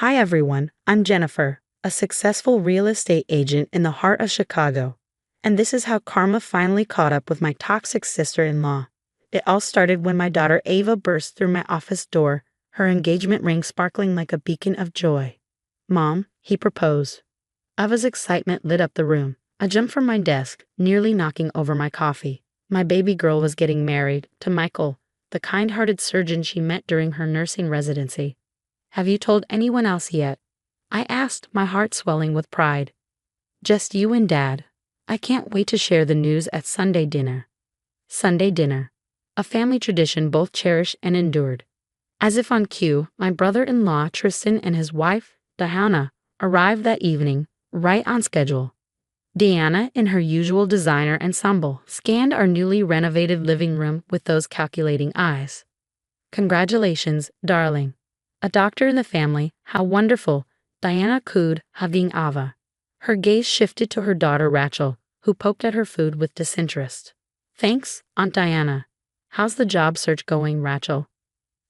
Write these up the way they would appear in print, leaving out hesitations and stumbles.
Hi everyone, I'm Jennifer, a successful real estate agent in the heart of Chicago. And this is how karma finally caught up with my toxic sister-in-law. It all started when my daughter Ava burst through my office door, her engagement ring sparkling like a beacon of joy. "Mom," he proposed. Ava's excitement lit up the room. I jumped from my desk, nearly knocking over my coffee. My baby girl was getting married to Michael, the kind-hearted surgeon she met during her nursing residency. "Have you told anyone else yet?" I asked, my heart swelling with pride. "Just you and Dad. I can't wait to share the news at Sunday dinner." Sunday dinner, a family tradition both cherished and endured. As if on cue, my brother-in-law Tristan and his wife, Diana, arrived that evening, right on schedule. Diana, in her usual designer ensemble, scanned our newly renovated living room with those calculating eyes. "Congratulations, darling. A doctor in the family, how wonderful," Diana cooed, hugging Ava. Her gaze shifted to her daughter Rachel, who poked at her food with disinterest. "Thanks, Aunt Diana. How's the job search going, Rachel?"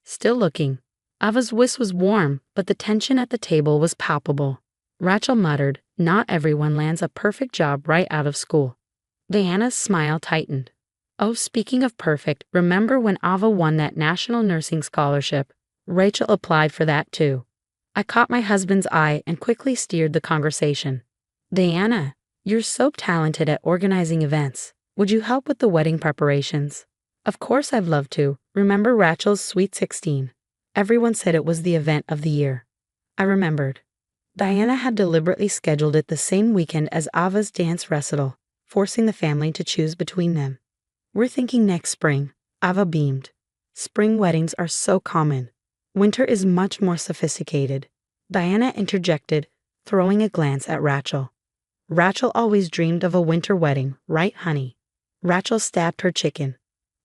"Still looking." Ava's voice was warm, but the tension at the table was palpable. Rachel muttered, "Not everyone lands a perfect job right out of school." Diana's smile tightened. "Oh, speaking of perfect, remember when Ava won that National Nursing Scholarship? Rachel applied for that too." I caught my husband's eye and quickly steered the conversation. "Diana, you're so talented at organizing events. Would you help with the wedding preparations?" "Of course I'd love to. Remember Rachel's Sweet 16? Everyone said it was the event of the year." I remembered. Diana had deliberately scheduled it the same weekend as Ava's dance recital, forcing the family to choose between them. "We're thinking next spring," Ava beamed. "Spring weddings are so common. Winter is much more sophisticated," Diana interjected, throwing a glance at Rachel. "Rachel always dreamed of a winter wedding, right, honey?" Rachel stabbed her chicken.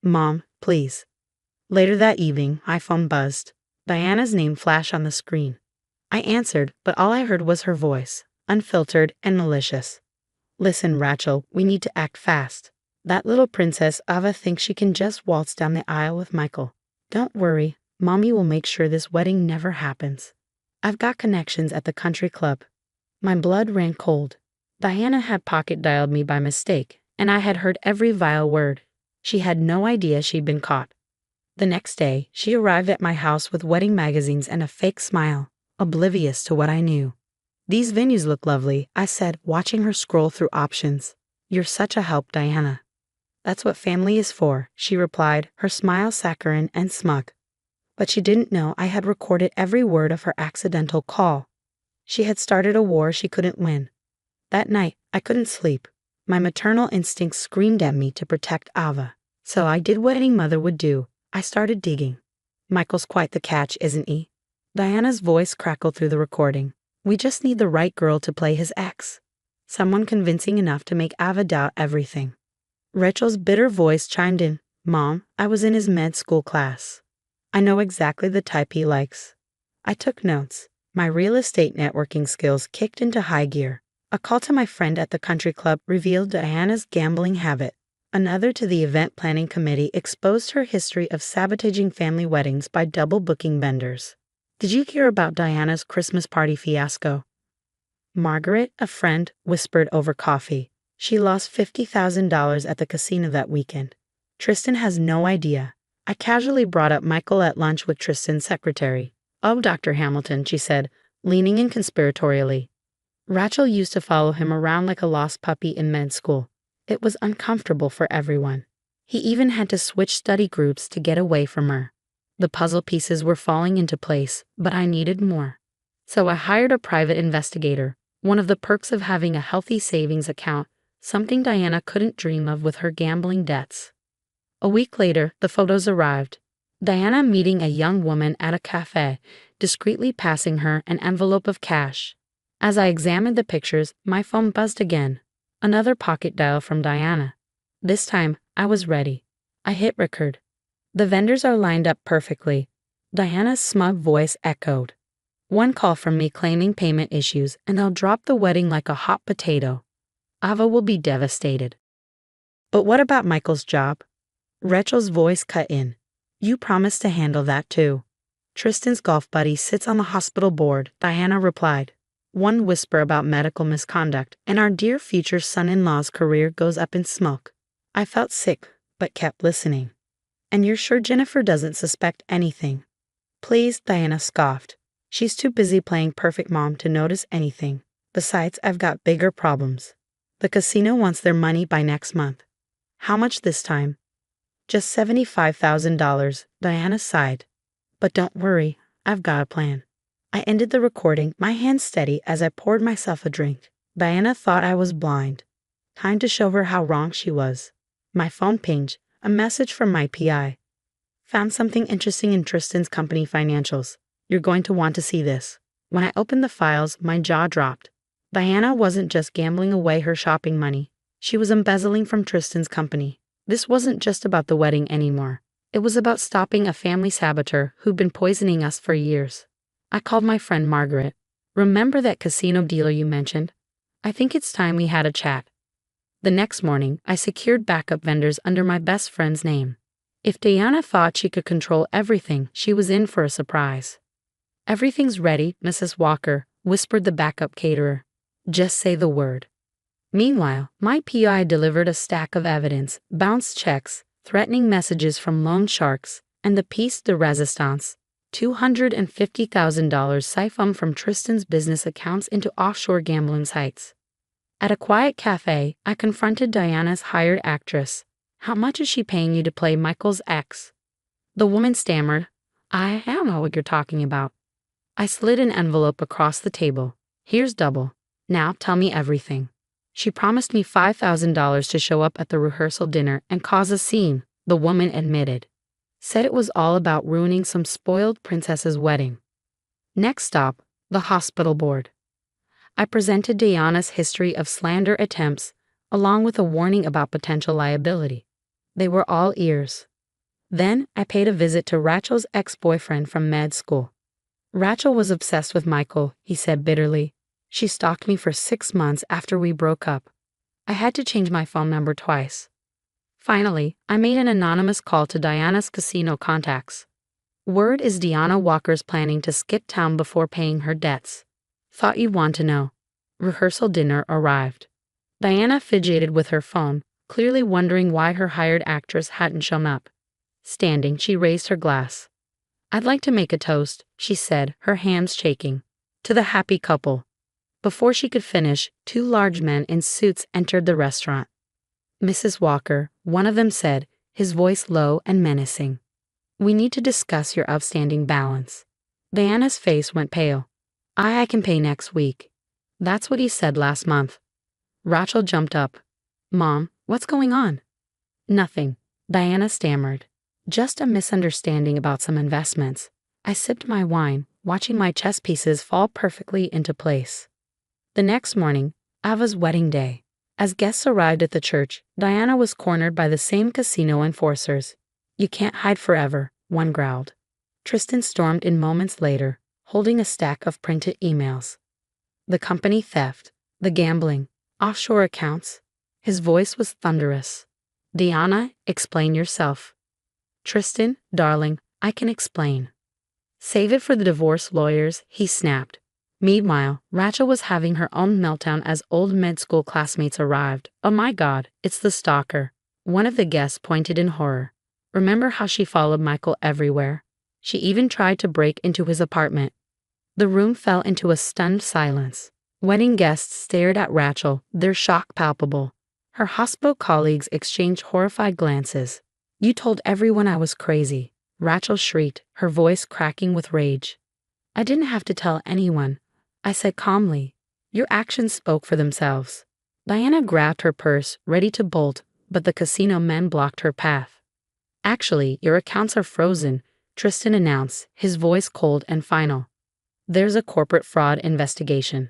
"Mom, please." Later that evening, my phone buzzed. Diana's name flashed on the screen. I answered, but all I heard was her voice, unfiltered and malicious. "Listen, Rachel, we need to act fast. That little princess Ava thinks she can just waltz down the aisle with Michael. Don't worry, Mommy will make sure this wedding never happens. I've got connections at the country club." My blood ran cold. Diana had pocket-dialed me by mistake, and I had heard every vile word. She had no idea she'd been caught. The next day, she arrived at my house with wedding magazines and a fake smile, oblivious to what I knew. "These venues look lovely," I said, watching her scroll through options. "You're such a help, Diana." "That's what family is for," she replied, her smile saccharine and smug. But she didn't know I had recorded every word of her accidental call. She had started a war she couldn't win. That night, I couldn't sleep. My maternal instincts screamed at me to protect Ava. So I did what any mother would do. I started digging. "Michael's quite the catch, isn't he?" Diana's voice crackled through the recording. "We just need the right girl to play his ex. Someone convincing enough to make Ava doubt everything." Rachel's bitter voice chimed in. "Mom, I was in his med school class. I know exactly the type he likes." I took notes. My real estate networking skills kicked into high gear. A call to my friend at the country club revealed Diana's gambling habit. Another to the event planning committee exposed her history of sabotaging family weddings by double booking vendors. "Did you hear about Diana's Christmas party fiasco?" Margaret, a friend, whispered over coffee. "She lost $50,000 at the casino that weekend. Tristan has no idea." I casually brought up Michael at lunch with Tristan's secretary. "Oh, Dr. Hamilton," she said, leaning in conspiratorially. "Rachel used to follow him around like a lost puppy in med school. It was uncomfortable for everyone. He even had to switch study groups to get away from her." The puzzle pieces were falling into place, but I needed more. So I hired a private investigator, one of the perks of having a healthy savings account, something Diana couldn't dream of with her gambling debts. A week later, the photos arrived. Diana meeting a young woman at a cafe, discreetly passing her an envelope of cash. As I examined the pictures, my phone buzzed again. Another pocket dial from Diana. This time, I was ready. I hit record. "The vendors are lined up perfectly," Diana's smug voice echoed. "One call from me claiming payment issues, and they'll drop the wedding like a hot potato. Ava will be devastated." "But what about Michael's job?" Rachel's voice cut in. "You promised to handle that too." Tristan's golf buddy sits on the hospital board, Diana replied. One whisper about medical misconduct, and our dear future son-in-law's career goes up in smoke. I felt sick, but kept listening. And you're sure Jennifer doesn't suspect anything? Please, Diana scoffed. She's too busy playing perfect mom to notice anything. Besides, I've got bigger problems. The casino wants their money by next month. How much this time? Just $75,000, Diana sighed. But don't worry, I've got a plan. I ended the recording, my hands steady as I poured myself a drink. Diana thought I was blind. Time to show her how wrong she was. My phone pinged, a message from my PI. Found something interesting in Tristan's company financials. You're going to want to see this. When I opened the files, my jaw dropped. Diana wasn't just gambling away her shopping money. She was embezzling from Tristan's company. This wasn't just about the wedding anymore. It was about stopping a family saboteur who'd been poisoning us for years. I called my friend Margaret. Remember that casino dealer you mentioned? I think it's time we had a chat. The next morning, I secured backup vendors under my best friend's name. If Diana thought she could control everything, she was in for a surprise. Everything's ready, Mrs. Walker, whispered the backup caterer. Just say the word. Meanwhile, my PI delivered a stack of evidence, bounced checks, threatening messages from loan sharks, and the piece de resistance. $250,000 siphoned from Tristan's business accounts into offshore gambling sites. At a quiet cafe, I confronted Diana's hired actress. How much is she paying you to play Michael's ex? The woman stammered, I don't know what you're talking about. I slid an envelope across the table. Here's double. Now tell me everything. She promised me $5,000 to show up at the rehearsal dinner and cause a scene, the woman admitted. Said it was all about ruining some spoiled princess's wedding. Next stop, the hospital board. I presented Diana's history of slander attempts, along with a warning about potential liability. They were all ears. Then I paid a visit to Rachel's ex-boyfriend from med school. Rachel was obsessed with Michael, he said bitterly. She stalked me for 6 months after we broke up. I had to change my phone number twice. Finally, I made an anonymous call to Diana's casino contacts. Word is Diana Walker's planning to skip town before paying her debts. Thought you'd want to know. Rehearsal dinner arrived. Diana fidgeted with her phone, clearly wondering why her hired actress hadn't shown up. Standing, she raised her glass. I'd like to make a toast, she said, her hands shaking. To the happy couple. Before she could finish, 2 large men in suits entered the restaurant. Mrs. Walker, one of them said, his voice low and menacing. We need to discuss your outstanding balance. Diana's face went pale. I can pay next week. That's what he said last month. Rachel jumped up. Mom, what's going on? Nothing, Diana stammered. Just a misunderstanding about some investments. I sipped my wine, watching my chess pieces fall perfectly into place. The next morning, Ava's wedding day. As guests arrived at the church, Diana was cornered by the same casino enforcers. You can't hide forever, one growled. Tristan stormed in moments later, holding a stack of printed emails. The company theft, the gambling, offshore accounts. His voice was thunderous. Diana, explain yourself. Tristan, darling, I can explain. Save it for the divorce lawyers, he snapped. Meanwhile, Rachel was having her own meltdown as old med school classmates arrived. Oh my God, it's the stalker. One of the guests pointed in horror. Remember how she followed Michael everywhere? She even tried to break into his apartment. The room fell into a stunned silence. Wedding guests stared at Rachel, their shock palpable. Her hospital colleagues exchanged horrified glances. You told everyone I was crazy, Rachel shrieked, her voice cracking with rage. I didn't have to tell anyone. I said calmly. Your actions spoke for themselves. Diana grabbed her purse, ready to bolt, but the casino men blocked her path. Actually, your accounts are frozen, Tristan announced, his voice cold and final. There's a corporate fraud investigation.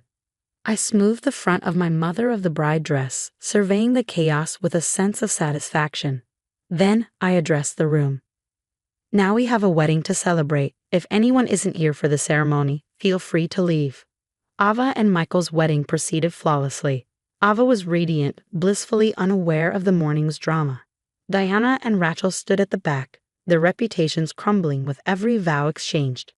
I smoothed the front of my mother of the bride dress, surveying the chaos with a sense of satisfaction. Then I addressed the room. Now we have a wedding to celebrate. If anyone isn't here for the ceremony, feel free to leave. Ava and Michael's wedding proceeded flawlessly. Ava was radiant, blissfully unaware of the morning's drama. Diana and Rachel stood at the back, their reputations crumbling with every vow exchanged.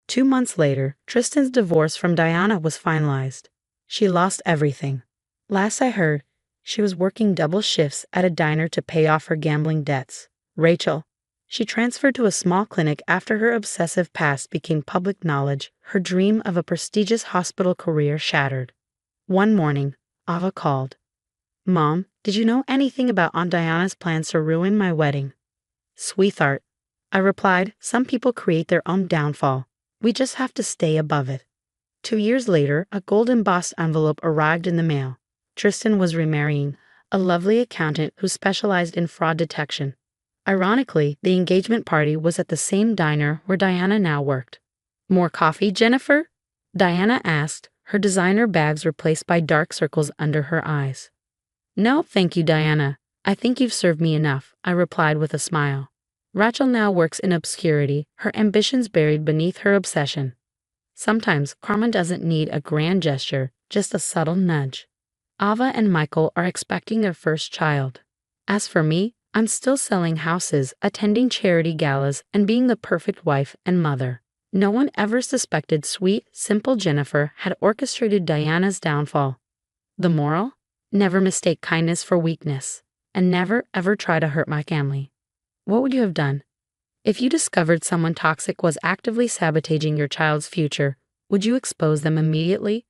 2 months later, Tristan's divorce from Diana was finalized. She lost everything. Last I heard, she was working double shifts at a diner to pay off her gambling debts. Rachel. She transferred to a small clinic after her obsessive past became public knowledge. Her dream of a prestigious hospital career shattered. One morning, Ava called. "Mom, did you know anything about Aunt Diana's plans to ruin my wedding?" "Sweetheart," I replied, "some people create their own downfall. We just have to stay above it." 2 years later, a gold embossed envelope arrived in the mail. Tristan was remarrying a lovely accountant who specialized in fraud detection. Ironically, the engagement party was at the same diner where Diana now worked. "More coffee, Jennifer?" Diana asked, her designer bags replaced by dark circles under her eyes. "No, thank you, Diana. I think you've served me enough," I replied with a smile. Rachel now works in obscurity, her ambitions buried beneath her obsession. Sometimes karma doesn't need a grand gesture, just a subtle nudge. Ava and Michael are expecting their first child. As for me, I'm still selling houses, attending charity galas, and being the perfect wife and mother. No one ever suspected sweet, simple Jennifer had orchestrated Diana's downfall. The moral? Never mistake kindness for weakness, and never ever try to hurt my family. What would you have done? If you discovered someone toxic was actively sabotaging your child's future, would you expose them immediately?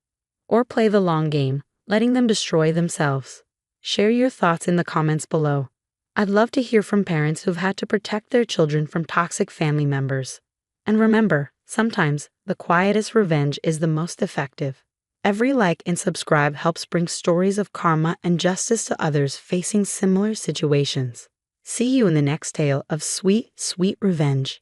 Or play the long game, letting them destroy themselves? Share your thoughts in the comments below. I'd love to hear from parents who've had to protect their children from toxic family members. And remember, sometimes the quietest revenge is the most effective. Every like and subscribe helps bring stories of karma and justice to others facing similar situations. See you in the next tale of sweet, sweet revenge.